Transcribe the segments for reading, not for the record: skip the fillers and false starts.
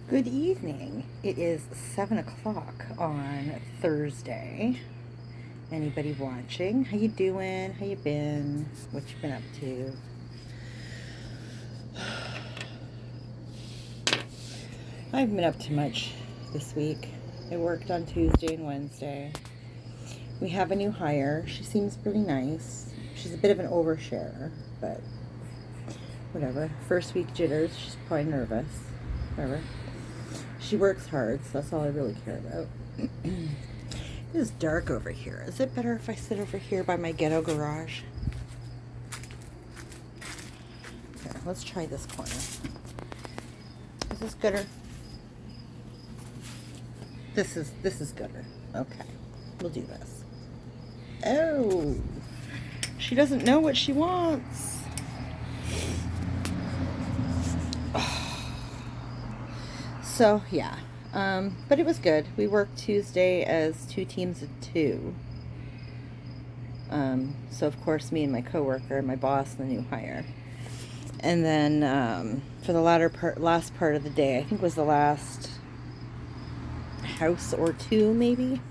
Good evening. It is 7 o'clock on Thursday. Anybody watching? How you doing? How you been? What you been up to? I haven't been up to much this week. I worked on Tuesday and Wednesday. We have a new hire. She seems pretty nice. She's a bit of an oversharer, but whatever. First week jitters. She's probably nervous. Whatever. She works hard, so that's all I really care about. It is dark over here. Is it better if I sit over here by my ghetto garage? Here, let's try this corner. Is this gooder? This is gooder. Okay, we'll do this. Oh, she doesn't know what she wants. So yeah, but it was good. We worked Tuesday as two teams of two. So of course, me and my coworker, my boss, and the new hire. And then for the last part of the day, I think was the last house or two, maybe.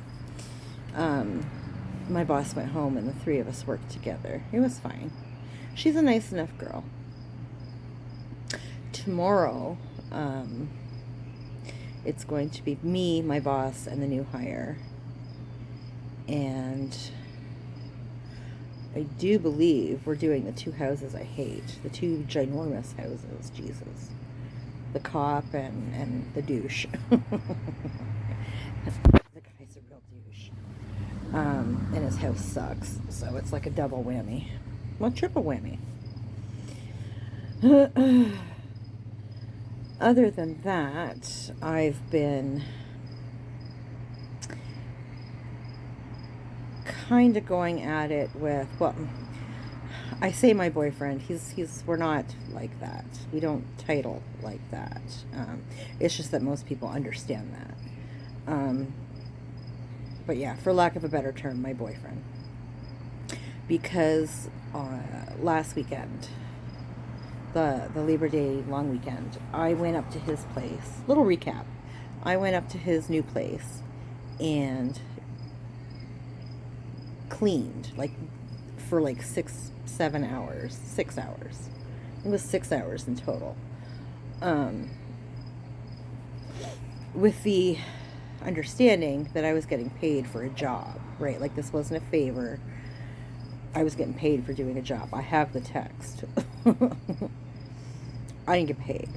My boss went home, and the three of us worked together. It was fine. She's a nice enough girl. Tomorrow, it's going to be me, my boss, and the new hire. And I do believe we're doing the two houses I hate. The two ginormous houses, Jesus. The cop and the douche. The guy's a real douche. And his house sucks. So it's like a double whammy. Well, triple whammy. Other than that, I've been kind of going at it with, well, I say my boyfriend, we're not like that. We don't title like that. It's just that most people understand that. But yeah, for lack of a better term, my boyfriend. Because last weekend, the Labor Day long weekend, I went up to his place. Little recap. I went up to his new place and cleaned for 6 hours. 6 hours. It was 6 hours in total. With the understanding that I was getting paid for a job, right? Like, this wasn't a favor. I was getting paid for doing a job. I have the text. I didn't get paid.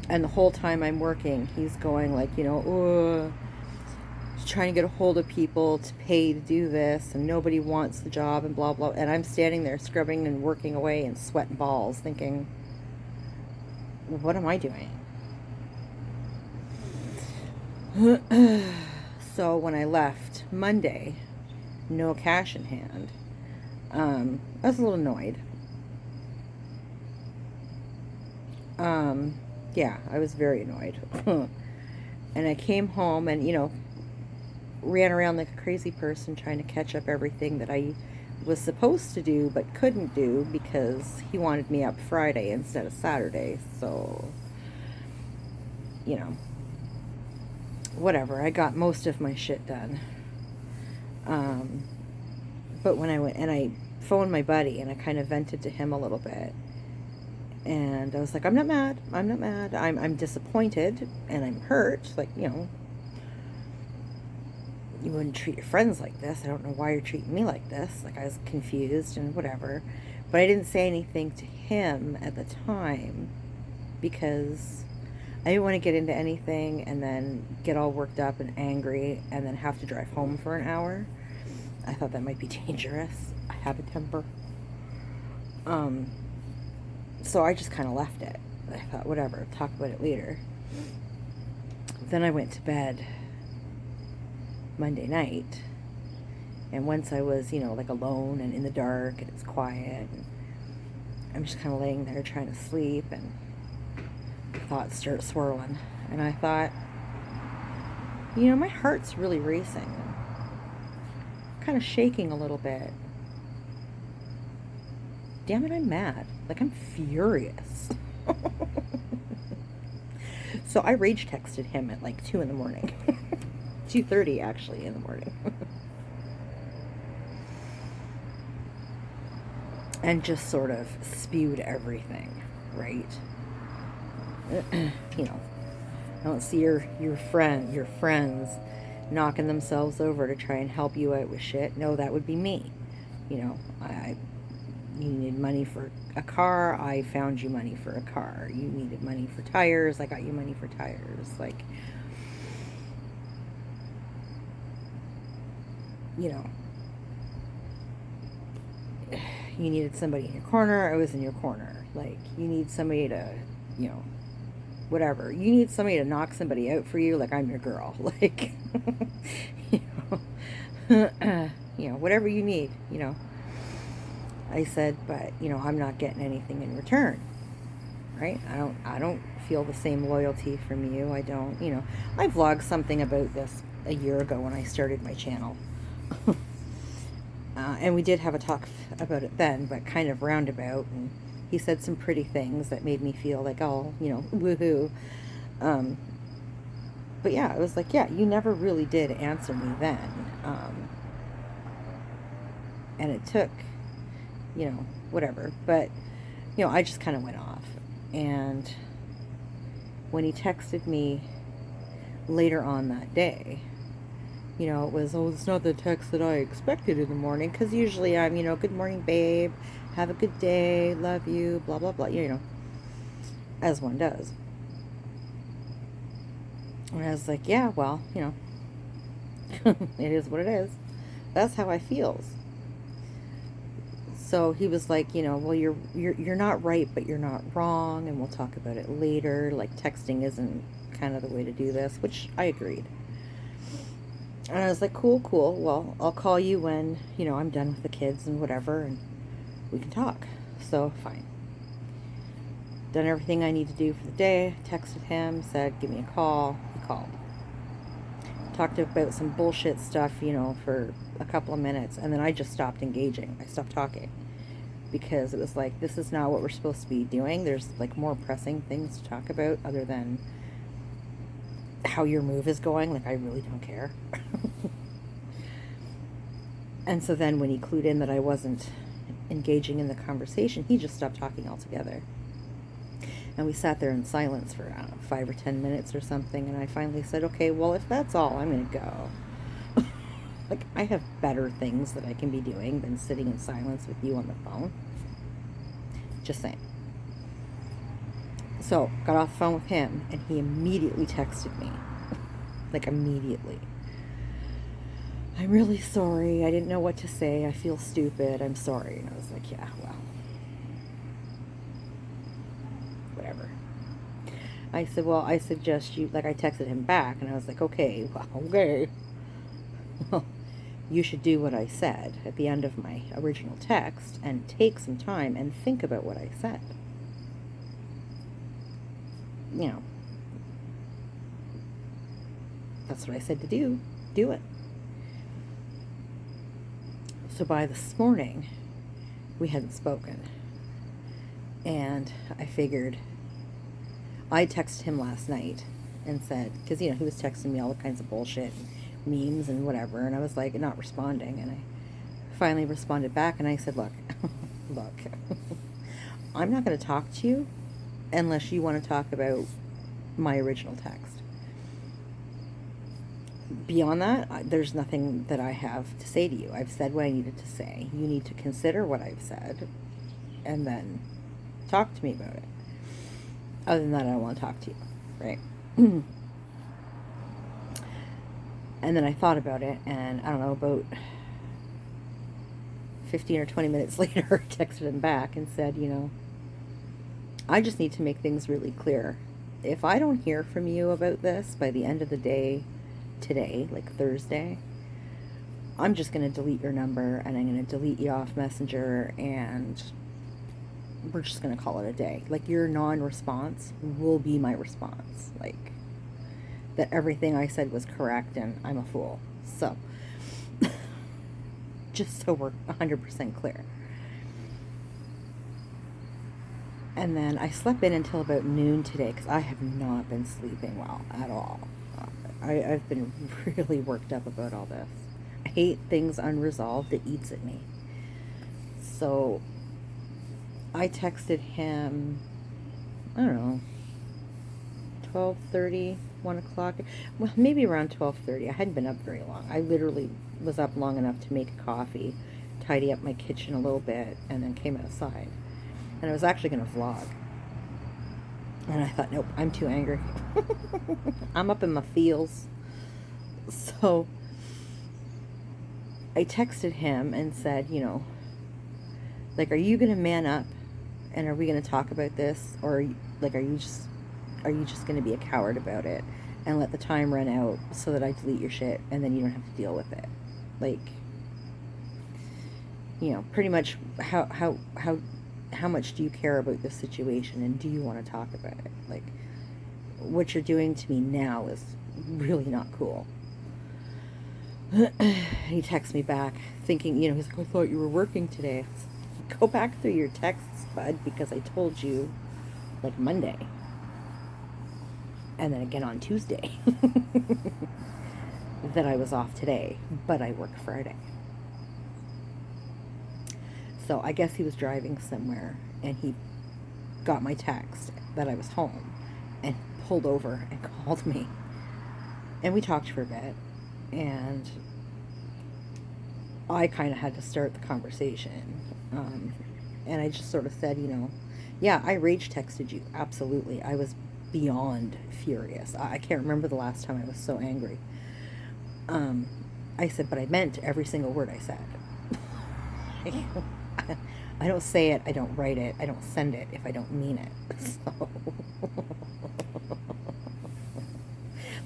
And the whole time I'm working, he's going trying to get a hold of people to pay to do this, and nobody wants the job, and blah, blah. And I'm standing there scrubbing and working away and sweating balls thinking, what am I doing? So when I left Monday, no cash in hand, I was a little annoyed. Yeah, I was very annoyed. And I came home and, ran around like a crazy person trying to catch up everything that I was supposed to do but couldn't do because he wanted me up Friday instead of Saturday. So, whatever. I got most of my shit done. But when I went and I phoned my buddy and I kind of vented to him a little bit. And I was like, I'm not mad. I'm disappointed and I'm hurt. You wouldn't treat your friends like this. I don't know why you're treating me like this. I was confused and whatever. But I didn't say anything to him at the time because I didn't want to get into anything and then get all worked up and angry and then have to drive home for an hour. I thought that might be dangerous. I have a temper. So I just kind of left it. I thought, whatever, talk about it later. Then I went to bed Monday night. And once I was, alone and in the dark and it's quiet, and I'm just kind of laying there trying to sleep, and thoughts start swirling. And I thought, my heart's really racing. Kind of shaking a little bit. Damn it, I'm mad. I'm furious. So I rage texted him at like 2 in the morning. 2:30 actually in the morning. And just sort of spewed everything, right? You know, I don't see your friends knocking themselves over to try and help you out with shit. No, that would be me. You know, you needed money for a car, I found you money for a car. You needed money for tires, I got you money for tires. Like, you know, you needed somebody in your corner, I was in your corner. Like, you need somebody to, you know, whatever. You need somebody to knock somebody out for you, like I'm your girl. Like, you you know, whatever you need, you know. I said, but, you know, I'm not getting anything in return, right? I don't feel the same loyalty from you. I don't, you know, I vlogged something about this a year ago when I started my channel. And we did have a talk about it then, but kind of roundabout, and he said some pretty things that made me feel like, oh, you know, woohoo. But yeah, it was like, yeah, you never really did answer me then. And it took, you know, whatever. But, you know, I just kind of went off. And when he texted me later on that day, you know, it was, oh, it's not the text that I expected in the morning. Because usually I'm, you know, good morning, babe. Have a good day. Love you. Blah, blah, blah. You know, as one does. And I was like, yeah, well, you know, it is what it is. That's how I feels. So he was like, you know, well, you're not right, but you're not wrong, and we'll talk about it later. Like, texting isn't kind of the way to do this, which I agreed. And I was like, cool. Well, I'll call you when, you know, I'm done with the kids and whatever, and we can talk. So, fine. Done everything I need to do for the day. Texted him, said, give me a call. He called. Talked about some bullshit stuff, you know, for a couple of minutes, and then I just stopped engaging. I stopped talking. Because it was like, this is not what we're supposed to be doing. There's, like, more pressing things to talk about other than how your move is going. Like, I really don't care. And so then when he clued in that I wasn't engaging in the conversation, he just stopped talking altogether. And we sat there in silence for, I don't know, 5 or 10 minutes or something. And I finally said, okay, well, if that's all, I'm going to go. Like, I have better things that I can be doing than sitting in silence with you on the phone. Just saying. So, got off the phone with him, and he immediately texted me. Like, immediately. I'm really sorry. I didn't know what to say. I feel stupid. I'm sorry. And I was like, yeah, well, whatever. I said, well, I suggest you, like, I texted him back, and I was like, okay, well, okay. Well, you should do what I said at the end of my original text and take some time and think about what I said. You know, that's what I said to do. Do it. So by this morning, we hadn't spoken. And I figured, I texted him last night and said, because, you know, he was texting me all kinds of bullshit, memes and whatever, and I was like, not responding. And I finally responded back, and I said, look, I'm not going to talk to you unless you want to talk about my original text. Beyond that, there's nothing that I have to say to you. I've said what I needed to say. You need to consider what I've said and then talk to me about it. Other than that, I don't want to talk to you, right? And then I thought about it, and I don't know, about 15 or 20 minutes later, I texted him back and said, you know, I just need to make things really clear. If I don't hear from you about this by the end of the day today, like Thursday, I'm just going to delete your number, and I'm going to delete you off Messenger, and we're just going to call it a day. Like, your non-response will be my response. Like, that everything I said was correct and I'm a fool. So, just so we're 100% clear. And then I slept in until about noon today because I have not been sleeping well at all. I've been really worked up about all this. I hate things unresolved. It eats at me. So I texted him, I don't know, 12:30, 1 o'clock. Well, maybe around 12:30. I hadn't been up very long. I literally was up long enough to make a coffee, tidy up my kitchen a little bit, and then came outside. And I was actually going to vlog. And I thought, nope, I'm too angry. I'm up in my feels. So I texted him and said, you know, like, are you going to man up? And are we going to talk about this? Or, like, are you just going to be a coward about it and let the time run out so that I delete your shit and then you don't have to deal with it? Like, you know, pretty much how much do you care about this situation and do you want to talk about it? Like, what you're doing to me now is really not cool. He texts me back thinking, you know, he's like, I thought you were working today. Go back through your texts, bud, because I told you like Monday. And then again on Tuesday that I was off today, but I work Friday. So I guess he was driving somewhere and he got my text that I was home and pulled over and called me. And we talked for a bit, and I kind of had to start the conversation. And I just sort of said, you know, yeah, I rage texted you. Absolutely. I was beyond furious. I can't remember the last time I was so angry. I said, but I meant every single word I said. I don't say it, I don't write it, I don't send it if I don't mean it. So,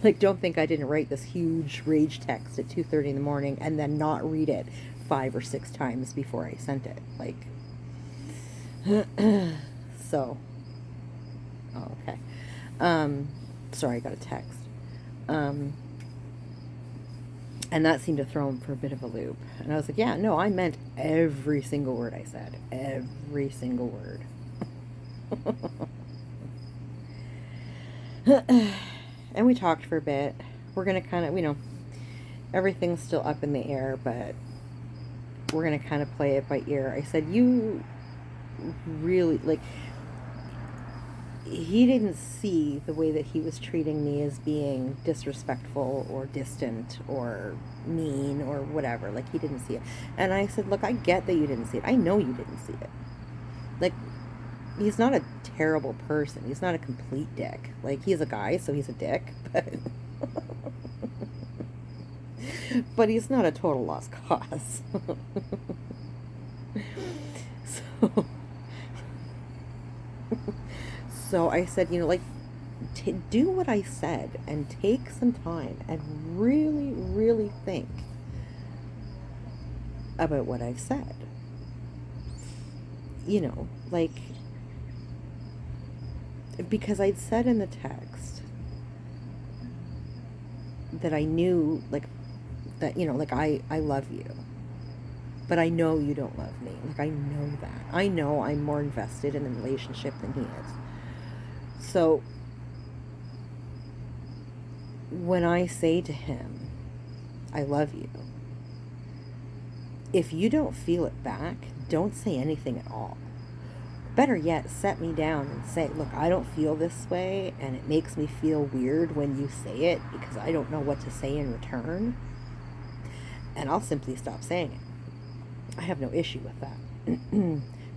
like, don't think I didn't write this huge rage text at 2:30 in the morning and then not read it 5 or 6 times before I sent it. Like, so, oh, okay. Sorry, I got a text. And that seemed to throw him for a bit of a loop. And I was like, yeah, no, I meant every single word I said. Every single word. And we talked for a bit. We're going to kind of, you know, everything's still up in the air, but we're going to kind of play it by ear. I said, you really, like, he didn't see the way that he was treating me as being disrespectful or distant or mean or whatever. Like, he didn't see it. And I said, look, I get that you didn't see it. I know you didn't see it. Like, he's not a terrible person. He's not a complete dick. Like, he's a guy, so he's a dick. But he's not a total lost cause. So I said, you know, like, do what I said and take some time and really, really think about what I've said. You know, like, because I'd said in the text that I knew, like, that, you know, like, I love you, but I know you don't love me. Like, I know that. I know I'm more invested in the relationship than he is. So when I say to him, I love you, if you don't feel it back, don't say anything at all. Better yet, set me down and say, look, I don't feel this way, and it makes me feel weird when you say it because I don't know what to say in return. And I'll simply stop saying it. I have no issue with that.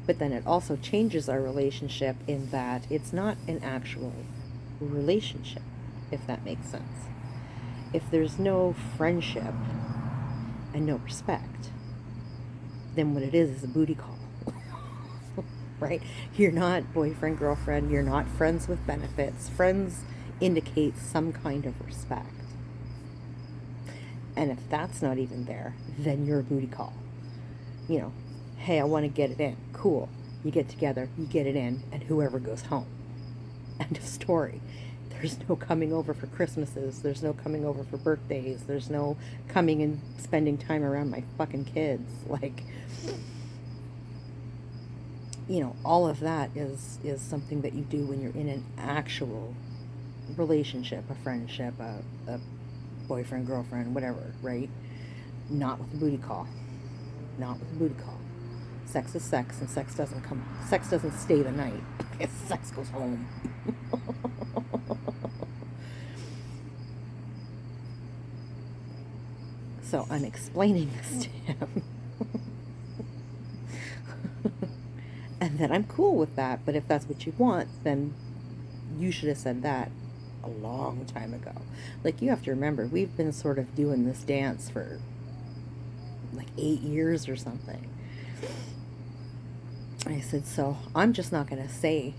But then it also changes our relationship in that it's not an actual relationship, if that makes sense. If there's no friendship and no respect, then what it is a booty call. Right? You're not boyfriend, girlfriend, you're not friends with benefits. Friends indicate some kind of respect. And if that's not even there, then you're a booty call. You know, hey, I want to get it in. Cool. You get together, you get it in, and whoever goes home. End of story. There's no coming over for Christmases. There's no coming over for birthdays. There's no coming and spending time around my fucking kids. Like, all of that is something that you do when you're in an actual relationship, a friendship, a boyfriend, girlfriend, whatever, right? Not with a booty call. Not with a booty call. Sex is sex, and sex doesn't stay the night. Sex goes home. So I'm explaining this to him. And then I'm cool with that, but if that's what you want, then you should have said that a long time ago. Like, you have to remember, we've been sort of doing this dance for like 8 years or something. I said, so I'm just not going to say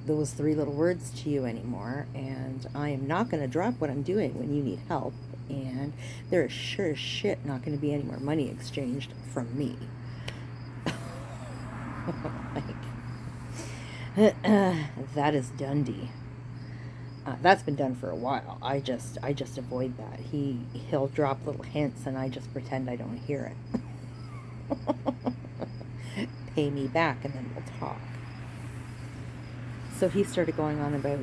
those 3 little words to you anymore, and I am not going to drop what I'm doing when you need help, and there is sure as shit not going to be any more money exchanged from me. That is Dundee. That's been done for a while. I just avoid that. He'll drop little hints, and I just pretend I don't hear it. Pay me back, and then we'll talk. So he started going on about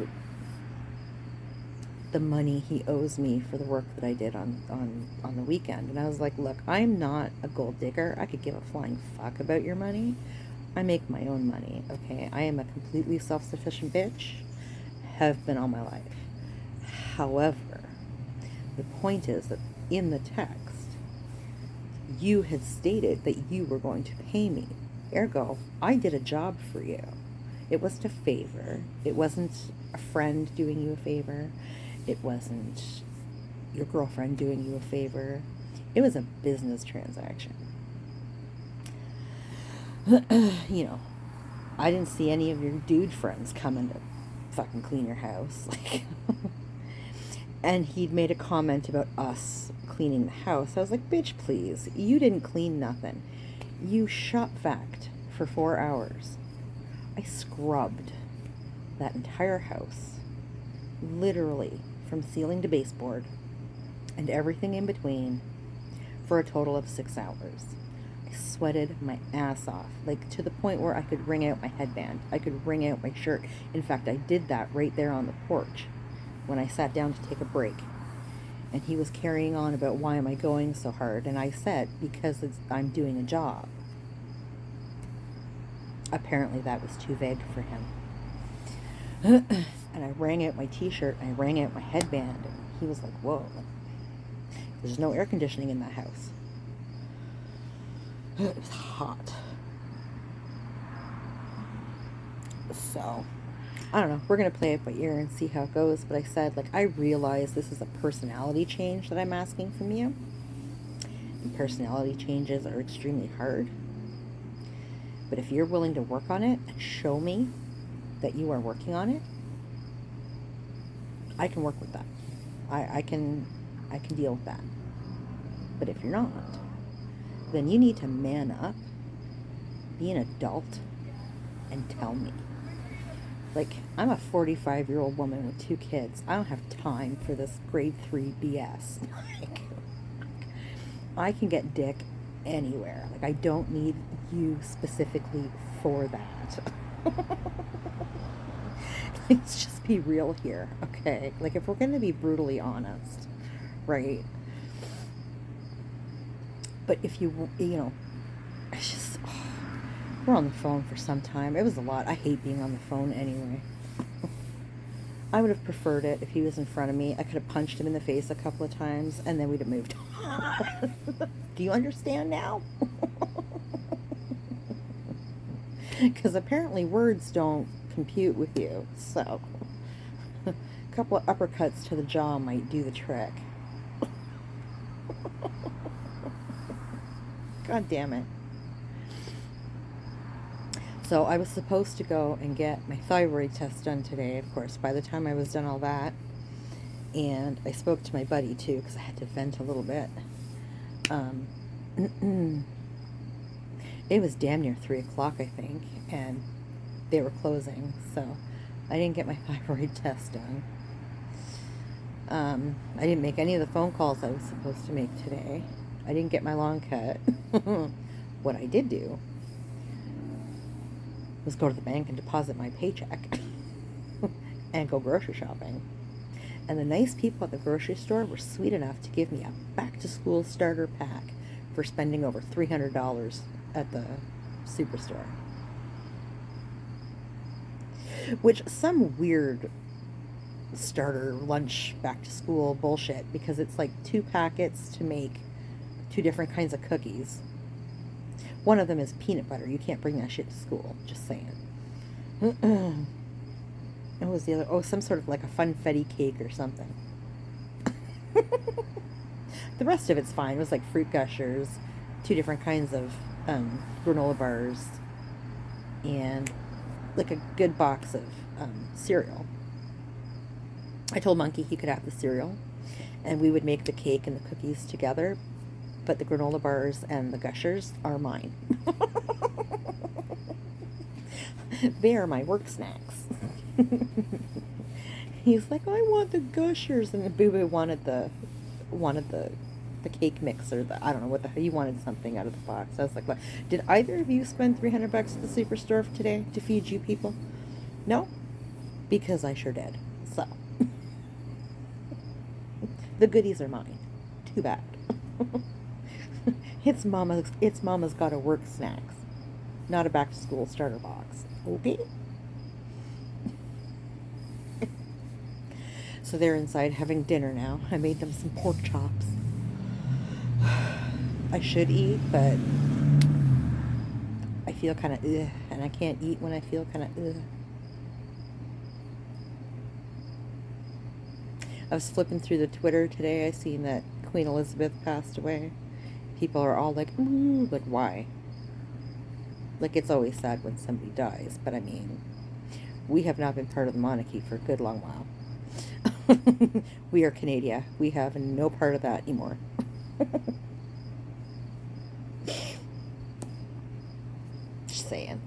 the money he owes me for the work that I did on the weekend, and I was like, look, I'm not a gold digger. I could give a flying fuck about your money. I make my own money, okay? I am a completely self-sufficient bitch. Have been all my life. However, the point is that in the text, you had stated that you were going to pay me. Ergo, I did a job for you. It wasn't a favor. It wasn't a friend doing you a favor. It wasn't your girlfriend doing you a favor. It was a business transaction. I didn't see any of your dude friends coming to fucking clean your house. And he'd made a comment about us cleaning the house. I was like, bitch, please. You didn't clean nothing. You shop vac for 4 hours. I scrubbed that entire house, literally from ceiling to baseboard and everything in between, for a total of 6 hours. I sweated my ass off, like to the point where I could wring out my headband. I could wring out my shirt. In fact, I did that right there on the porch when I sat down to take a break. And he was carrying on about, why am I going so hard? And I said, because I'm doing a job. Apparently that was too vague for him. And I rang out my t-shirt, and I rang out my headband, and he was like, whoa. There's no air conditioning in that house. It was hot. So, I don't know. We're going to play it by ear and see how it goes. But I said, like, I realize this is a personality change that I'm asking from you. And personality changes are extremely hard. But if you're willing to work on it and show me that you are working on it, I can work with that. I can deal with that. But if you're not, then you need to man up, be an adult, and tell me. Like, I'm a 45-year-old woman with 2 kids. I don't have time for this grade 3 BS. Like, I can get dick anywhere. Like, I don't need you specifically for that. Let's just be real here, okay? Like, if we're going to be brutally honest, right? But if it's just, we're on the phone for some time. It was a lot. I hate being on the phone anyway. I would have preferred it if he was in front of me. I could have punched him in the face a couple of times, and then we'd have moved on. Do you understand now? Because apparently words don't compute with you. So, a couple of uppercuts to the jaw might do the trick. God damn it. So I was supposed to go and get my thyroid test done today, of course. By the time I was done all that, and I spoke to my buddy too, because I had to vent a little bit. It was damn near 3 o'clock, I think, and they were closing, so I didn't get my thyroid test done. I didn't make any of the phone calls I was supposed to make today. I didn't get my lawn cut. What I did do was go to the bank and deposit my paycheck and go grocery shopping. And the nice people at the grocery store were sweet enough to give me a back-to-school starter pack for spending over $300 at the superstore. Which, some weird starter lunch back-to-school bullshit, because it's like 2 packets to make 2 different kinds of cookies. One of them is peanut butter. You can't bring that shit to school. Just saying. What was the other? Oh, some sort of like a funfetti cake or something. The rest of it's fine. It was like fruit gushers, 2 different kinds of granola bars, and like a good box of cereal. I told Monkey he could have the cereal, and we would make the cake and the cookies together, but the granola bars and the gushers are mine. They are my work snacks. He's like, I want the gushers, and the Boo Boo wanted the cake mix, or the, I don't know what the hell, he wanted something out of the box. I was like, did either of you spend $300 at the superstore today to feed you people? No, because I sure did. So the goodies are mine. Too bad. It's mama's got a work snacks, not a back to school starter box. Okay. So they're inside having dinner now. I made them some pork chops. I should eat, but I feel kind of ugh, and I can't eat when I feel kind of ugh. I was flipping through the Twitter today. I seen that Queen Elizabeth passed away. People are all like, ooh, like, why? Like, it's always sad when somebody dies, but I mean, we have not been part of the monarchy for a good long while. We are Canada. We have no part of that anymore. Just saying.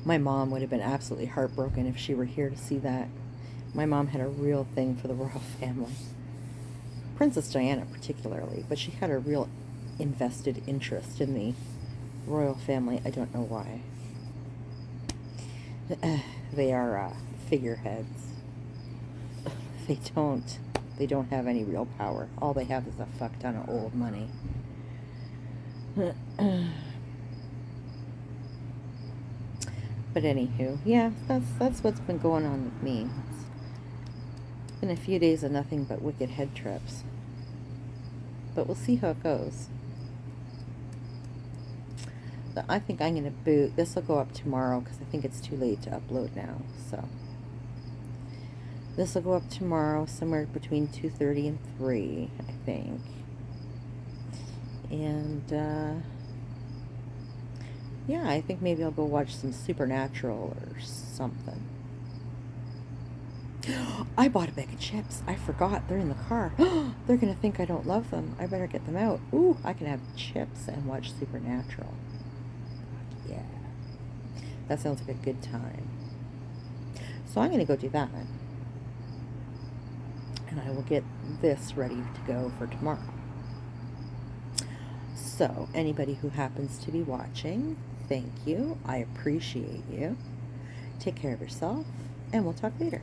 My mom would have been absolutely heartbroken if she were here to see that. My mom had a real thing for the royal family. Princess Diana particularly, but she had a real invested interest in the royal family. I don't know why. They are figureheads. They don't have any real power. All they have is a fuck ton of old money. But anywho, yeah, that's what's been going on with me. It's been a few days of nothing but wicked head trips. But we'll see how it goes. But I think I'm going to boot. This will go up tomorrow because I think it's too late to upload now. So this will go up tomorrow somewhere between 2:30 and 3, I think. And yeah, I think maybe I'll go watch some Supernatural or something. I bought a bag of chips. I forgot. They're in the car. They're going to think I don't love them. I better get them out. Ooh, I can have chips and watch Supernatural. Yeah. That sounds like a good time. So I'm going to go do that. And I will get this ready to go for tomorrow. So, anybody who happens to be watching, thank you. I appreciate you. Take care of yourself, and we'll talk later.